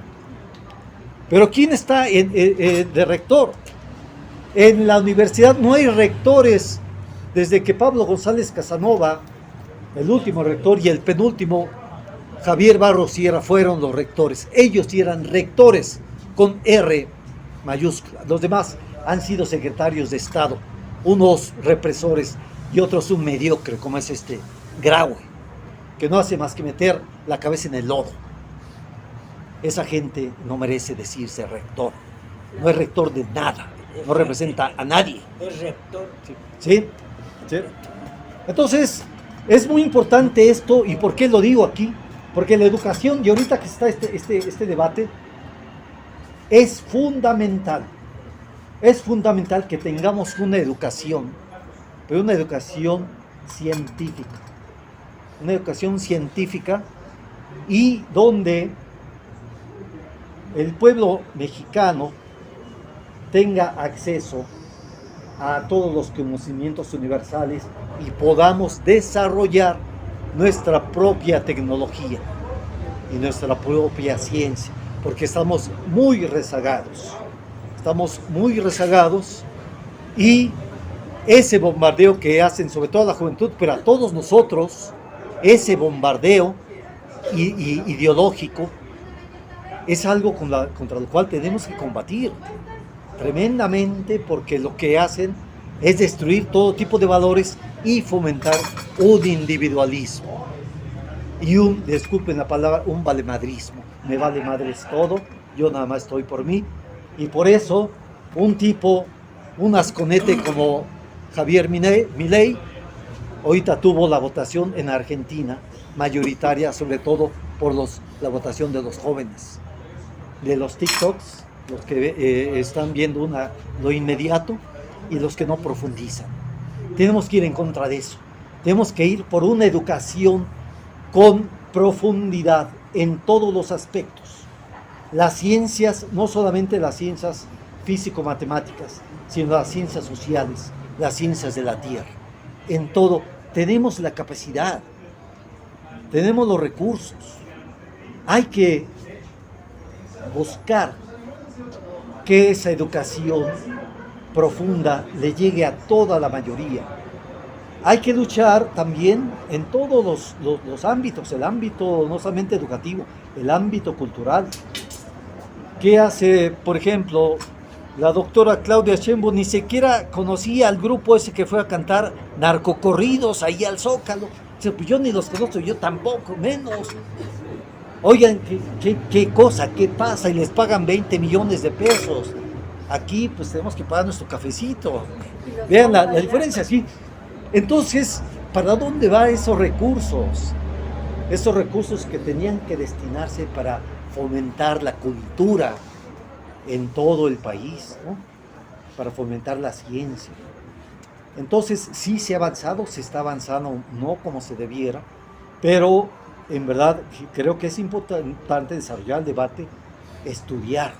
Pero ¿quién está de rector? En la universidad no hay rectores. Desde que Pablo González Casanova, el último rector, y el penúltimo, Javier Barros Sierra, fueron los rectores. Ellos sí eran rectores con R mayúscula. Los demás han sido secretarios de Estado, unos represores y otros un mediocre como es Graue, que no hace más que meter la cabeza en el lodo. Esa gente no merece decirse rector. No es rector de nada. No representa a nadie. Es rector. ¿Sí? ¿Sí? Entonces, es muy importante esto. ¿Y por qué lo digo aquí? Porque la educación, y ahorita que está este debate, es fundamental. Es fundamental que tengamos una educación, pero una educación científica. Una educación científica y donde el pueblo mexicano tenga acceso a todos los conocimientos universales y podamos desarrollar nuestra propia tecnología y nuestra propia ciencia, porque estamos muy rezagados. Estamos muy rezagados y ese bombardeo que hacen sobre todo a la juventud, pero a todos nosotros, ese bombardeo ideológico, es algo contra lo cual tenemos que combatir tremendamente, porque lo que hacen es destruir todo tipo de valores y fomentar un individualismo y disculpen la palabra, un valemadrismo. Me vale madres todo, yo nada más estoy por mí. Y por eso un asconete como Javier Milei, ahorita tuvo la votación en Argentina, mayoritaria, sobre todo por la votación de los jóvenes, de los TikToks, los que están viendo lo inmediato y los que no profundizan. Tenemos que ir en contra de eso. Tenemos que ir por una educación con profundidad en todos los aspectos. Las ciencias, no solamente las ciencias físico-matemáticas, sino las ciencias sociales, las ciencias de la tierra. En todo, tenemos la capacidad, tenemos los recursos. Hay que buscar que esa educación profunda le llegue a toda la mayoría. hay que luchar también en todos los ámbitos, el ámbito no solamente educativo, el ámbito cultural. ¿Qué hace, por ejemplo, la doctora Claudia Sheinbaum? Ni siquiera conocía al grupo ese que fue a cantar narcocorridos ahí al Zócalo. Dice, pues yo ni los conozco, yo tampoco, menos. Oigan, ¿qué cosa? ¿Qué pasa? Y les pagan 20 millones de pesos. Aquí pues tenemos que pagar nuestro cafecito. Vean la diferencia, ¿sí? Entonces, ¿para dónde van esos recursos? Esos recursos que tenían que destinarse para fomentar la cultura en todo el país, ¿no? Para fomentar la ciencia. Entonces, sí se ha avanzado, se está avanzando, no como se debiera, pero en verdad creo que es importante desarrollar el debate, estudiar,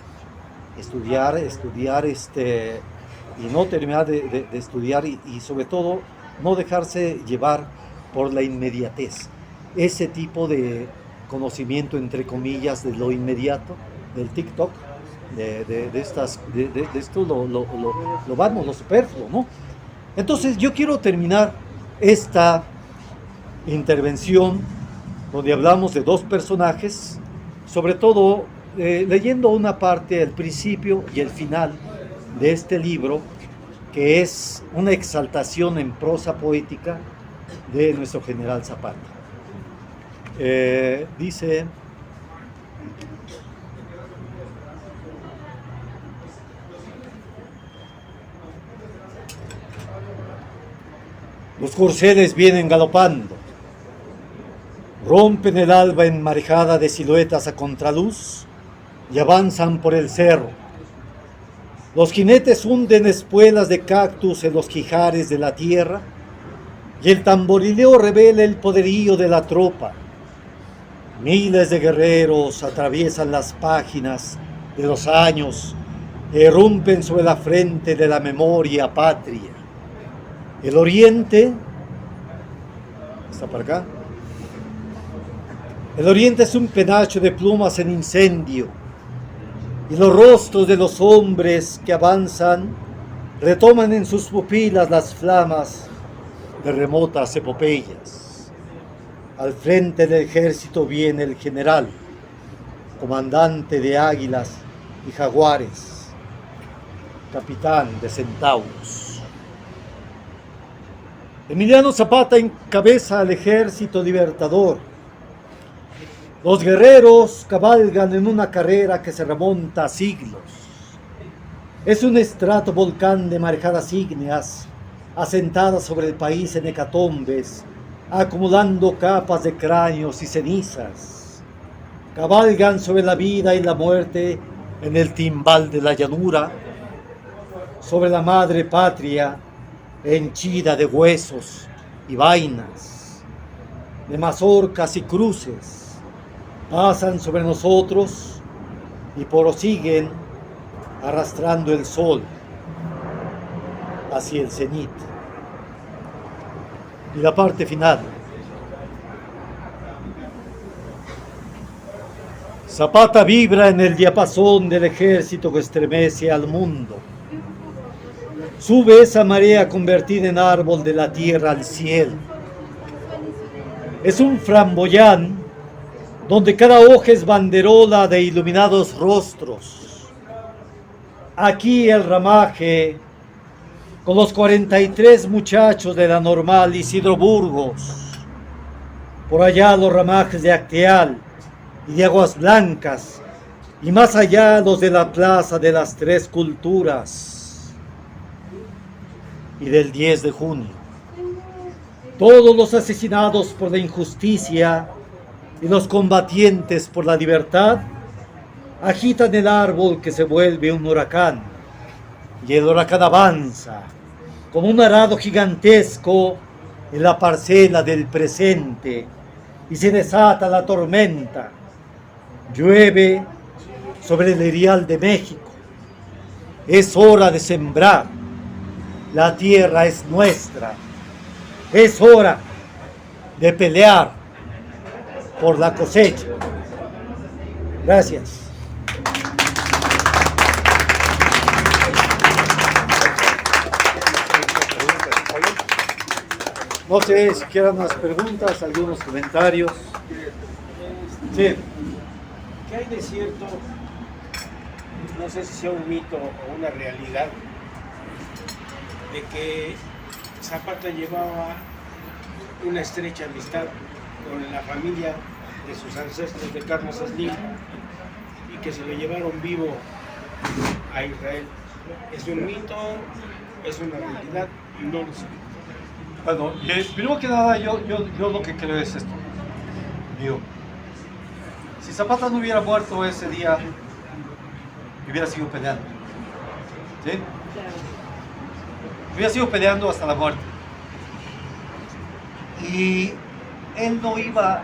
y no terminar de estudiar y sobre todo no dejarse llevar por la inmediatez. Ese tipo de conocimiento, entre comillas, de lo inmediato, del TikTok, de esto, lo vano, lo superfluo, ¿no? Entonces yo quiero terminar esta intervención donde hablamos de dos personajes, sobre todo leyendo una parte, el principio y el final de este libro, que es una exaltación en prosa poética de nuestro general Zapata. Dice: los corceles vienen galopando, rompen el alba enmarejada de siluetas a contraluz y avanzan por el cerro. Los jinetes hunden espuelas de cactus en los quijares de la tierra y el tamborileo revela el poderío de la tropa. Miles de guerreros atraviesan las páginas de los años e irrumpen sobre la frente de la memoria patria. El oriente, ¿está para acá? El oriente es un penacho de plumas en incendio, y los rostros de los hombres que avanzan retoman en sus pupilas las flamas de remotas epopeyas. Al frente del ejército viene el general, comandante de águilas y jaguares, capitán de centauros. Emiliano Zapata encabeza al ejército libertador. Los guerreros cabalgan en una carrera que se remonta a siglos. Es un estratovolcán de marejadas ígneas, asentadas sobre el país en hecatombes, acumulando capas de cráneos y cenizas. Cabalgan sobre la vida y la muerte en el timbal de la llanura, sobre la madre patria, henchida de huesos y vainas, de mazorcas y cruces. Pasan sobre nosotros y prosiguen arrastrando el sol hacia el cenit. Y la parte final. Zapata vibra en el diapasón del ejército que estremece al mundo. Sube esa marea convertida en árbol de la tierra al cielo. Es un framboyán donde cada hoja es banderola de iluminados rostros. Aquí el ramaje, con los 43 muchachos de la normal Isidro Burgos. Por allá los ramajes de Acteal y de Aguas Blancas, y más allá los de la Plaza de las Tres Culturas y del 10 de junio. Todos los asesinados por la injusticia y los combatientes por la libertad agitan el árbol que se vuelve un huracán, y el huracán avanza como un arado gigantesco en la parcela del presente, y se desata la tormenta. Llueve sobre el erial de México. Es hora de sembrar. La tierra es nuestra. Es hora de pelear por la cosecha. Gracias. No sé si quieran unas preguntas, algunos comentarios. Sí. ¿Qué hay de cierto? No sé si sea un mito o una realidad, de que Zapata llevaba una estrecha amistad con la familia de sus ancestros de Carlos Slim y que se lo llevaron vivo a Israel. ¿Es un mito? ¿Es una realidad? No lo sé. Bueno, primero que nada, yo lo que creo es esto. Digo, si Zapata no hubiera muerto ese día, hubiera seguido peleando. ¿Sí? Hubiera seguido peleando hasta la muerte. Y él no iba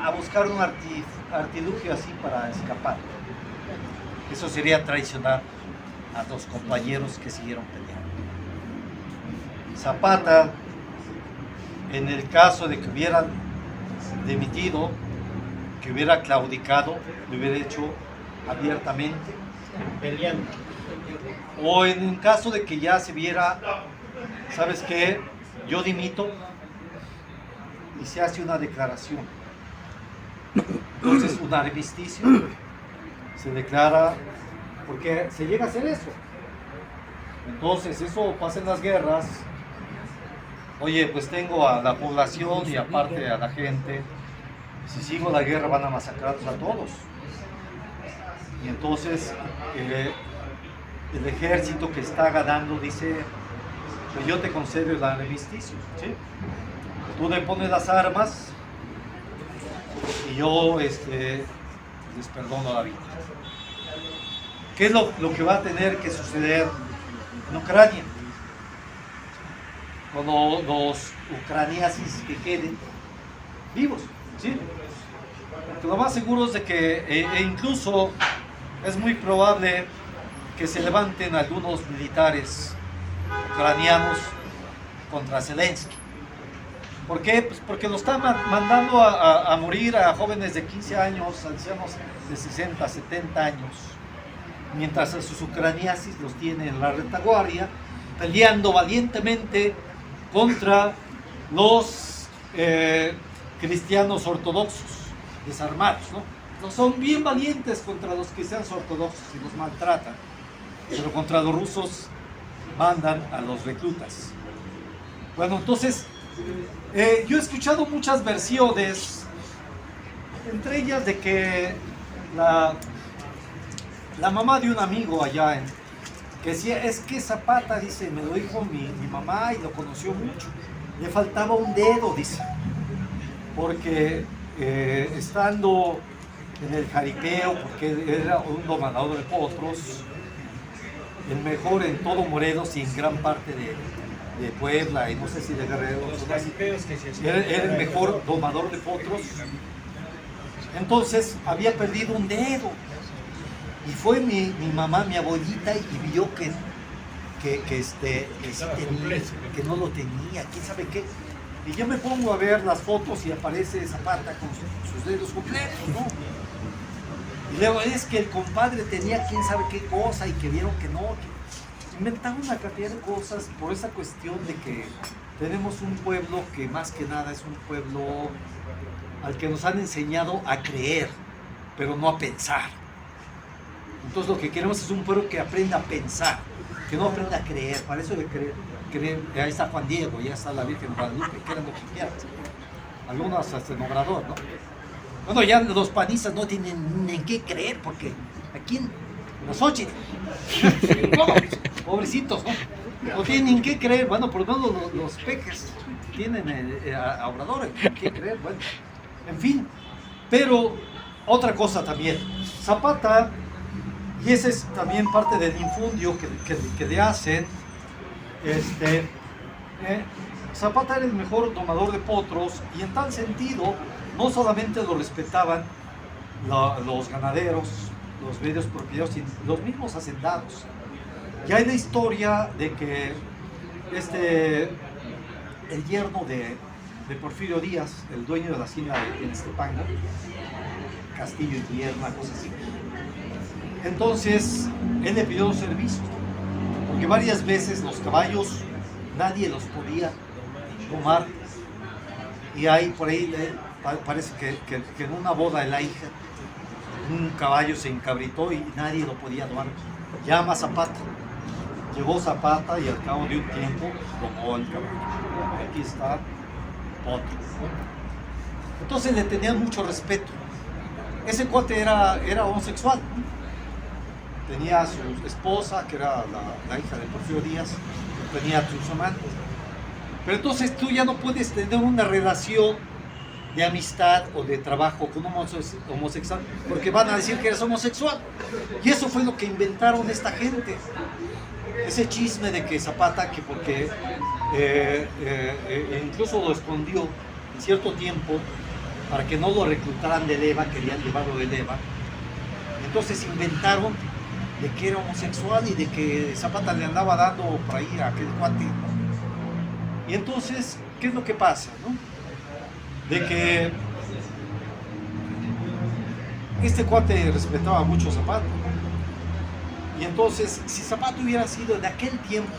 a buscar un artilugio así para escapar. Eso sería traicionar a los compañeros que siguieron peleando. Zapata, en el caso de que hubieran dimitido, que hubiera claudicado, lo hubiera hecho abiertamente, Peleando. o en un caso de que ya se viera, ¿sabes qué? Yo dimito, y se hace una declaración. Entonces, un armisticio se declara, porque se llega a hacer eso. Entonces, eso pasa en las guerras. Oye, pues tengo a la población y aparte a la gente. Si sigo la guerra van a masacrarlos a todos. Y entonces el ejército que está ganando dice, pues yo te concedo el armisticio, ¿sí? Tú le pones las armas y yo les perdono la vida. ¿Qué es lo que va a tener que suceder en Ucrania? Con los ucraniasis que queden vivos, ¿sí? Porque lo más seguro es de que incluso es muy probable que se levanten algunos militares ucranianos contra Zelensky. ¿Por qué? Pues porque lo están mandando a morir a jóvenes de 15 años, ancianos de 60, 70 años, mientras a sus ucraniasis los tiene en la retaguardia, peleando valientemente contra los cristianos ortodoxos desarmados, ¿no? Son bien valientes contra los cristianos ortodoxos y los maltratan, pero contra los rusos mandan a los reclutas. Bueno, entonces, yo he escuchado muchas versiones, entre ellas de que la mamá de un amigo allá que decía, es que Zapata, dice, me lo dijo mi mamá y lo conoció mucho, le faltaba un dedo, dice, porque estando en el jaripeo, porque él era un domador de potros, el mejor en todo Morelos y en gran parte de Puebla y no sé si de Guerrero, era el mejor domador de potros. Entonces había perdido un dedo y fue mi mamá, mi abuelita, y vio que sí tenía, que no lo tenía, quién sabe qué. Y yo me pongo a ver las fotos y aparece Zapata con sus dedos completos, ¿no? Y luego es que el compadre tenía quién sabe qué cosa y que vieron que no. Inventaron una cantidad de cosas por esa cuestión de que tenemos un pueblo que más que nada es un pueblo al que nos han enseñado a creer, pero no a pensar. Entonces lo que queremos es un pueblo que aprenda a pensar, que no aprenda a creer. Para eso de creer, ahí está Juan Diego, ya está la Virgen Guadalupe, que eran lo que quieran. Algunos hasta en Obrador, ¿no? Bueno, ya los panistas no tienen en qué creer, porque aquí en los Xochitl, pobrecitos, ¿no? No tienen en qué creer. Bueno, por lo menos los peques tienen a Obrador en qué creer. Bueno, en fin. Pero otra cosa también, Zapata, y ese es también parte del infundio que le hacen, Zapata era el mejor domador de potros, y en tal sentido no solamente lo respetaban los ganaderos, los medios propietarios, sino los mismos hacendados. Ya hay la historia de que el yerno de Porfirio Díaz, el dueño de la hacienda en Estepango, Castillo y Tierna, cosas así. Entonces, él le pidió los servicios, porque varias veces los caballos nadie los podía tomar. Y ahí, por ahí, parece que en una boda de la hija, un caballo se encabritó y nadie lo podía tomar. Llama a Zapata. Llegó Zapata y al cabo de un tiempo tomó el caballo. Aquí está otro. Entonces le tenían mucho respeto. Ese cuate era homosexual. Tenía a su esposa, que era la hija de Porfirio Díaz, tenía a sus amantes. Pero entonces tú ya no puedes tener una relación de amistad o de trabajo con un homosexual, porque van a decir que eres homosexual. Y eso fue lo que inventaron esta gente. Ese chisme de que Zapata, que porque incluso lo escondió en cierto tiempo para que no lo reclutaran de EVA, querían llevarlo de EVA. Entonces inventaron de que era homosexual y de que Zapata le andaba dando por ahí a aquel cuate. Y entonces, ¿qué es lo que pasa? ¿No? De que este cuate respetaba mucho a Zapata. Y entonces, si Zapata hubiera sido en aquel tiempo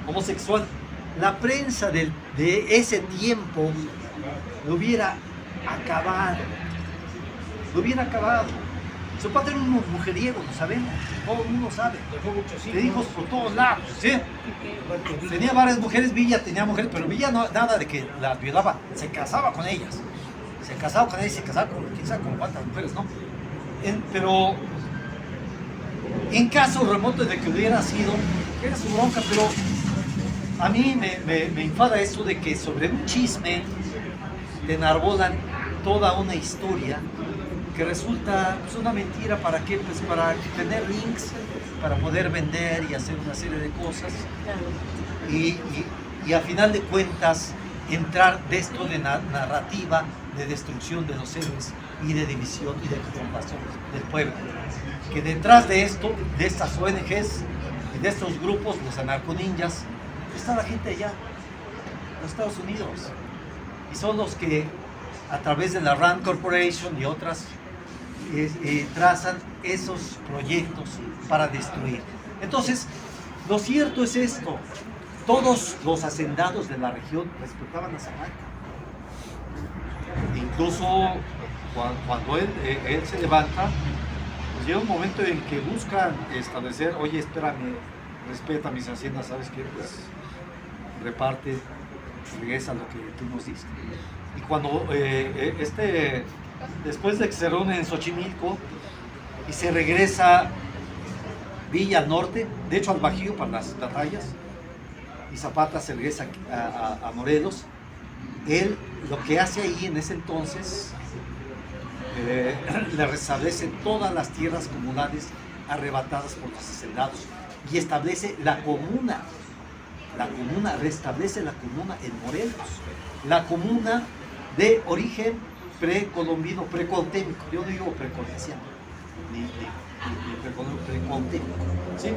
homosexual, la prensa de ese tiempo lo hubiera acabado. Lo hubiera acabado. Zapata era un mujeriego, lo sabemos, todo el mundo sabe. Dejó muchos De hijos por todos lados, ¿sí? Tenía varias mujeres, Villa tenía mujeres, pero Villa no, nada de que las violaba, se casaba con ellas. Se casaba con ellas, se casaba con quién sabe con cuántas mujeres, ¿no? Pero en caso remoto de que hubiera sido, era su bronca, pero a mí me enfada eso de que sobre un chisme te enarbolan toda una historia que resulta pues, una mentira. ¿Para qué? Pues para tener links, para poder vender y hacer una serie de cosas. Y a final de cuentas entrar de esto de narrativa de destrucción de los héroes y de división y de confrontación del pueblo. Que detrás de esto, de estas ONGs y de estos grupos, los anarconinjas, está la gente allá, los Estados Unidos. Y son los que a través de la Rand Corporation y otras trazan esos proyectos para destruir. Entonces, lo cierto es esto: todos los hacendados de la región respetaban a Zapata. Incluso cuando él se levanta, pues llega un momento en que buscan establecer, oye, espérame, respeta mis haciendas, ¿sabes qué? Pues reparte, regresa lo que tú nos diste. Y cuando después de que se reúnen en Xochimilco y se regresa Villa al norte, de hecho al Bajío para las batallas, y Zapata se regresa a Morelos, él lo que hace ahí en ese entonces, le restablece todas las tierras comunales arrebatadas por los hacendados y establece la comuna, restablece la comuna en Morelos, la comuna de origen precolombino, precuauhtémico. Yo no digo precolombiano, ni precuauhtémico, ¿sí?